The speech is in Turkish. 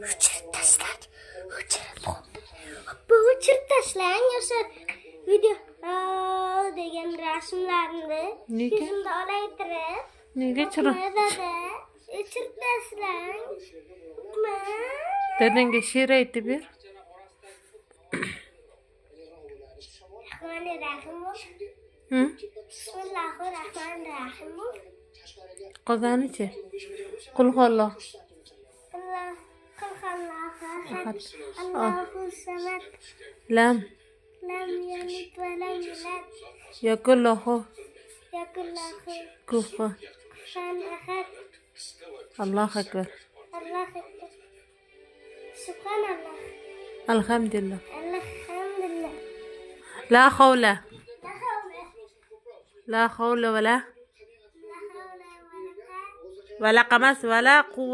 Uçurib tashladi. Bu uçurib tashlang o'sha video degan rasmlarni ko'zimda olaytirib. Nega chirib? Uçurib tashlang. Dadangga she'r aytib ber. Hı? Bismillahirrahmanirrahim. Qozonichi. Qul huvalloh. Allahu samad. Lam Lam yalid wa lam yulad. yakul lahu Yakul lahu kufuwan kufuwan ahad. Allahu akbar. Allahu akbar. Subhanallah. Alhamdulillah. Alhamdulillah. La havla. La hawla. La havla wala La hawla wa la quwwata wala qamas wala quwwata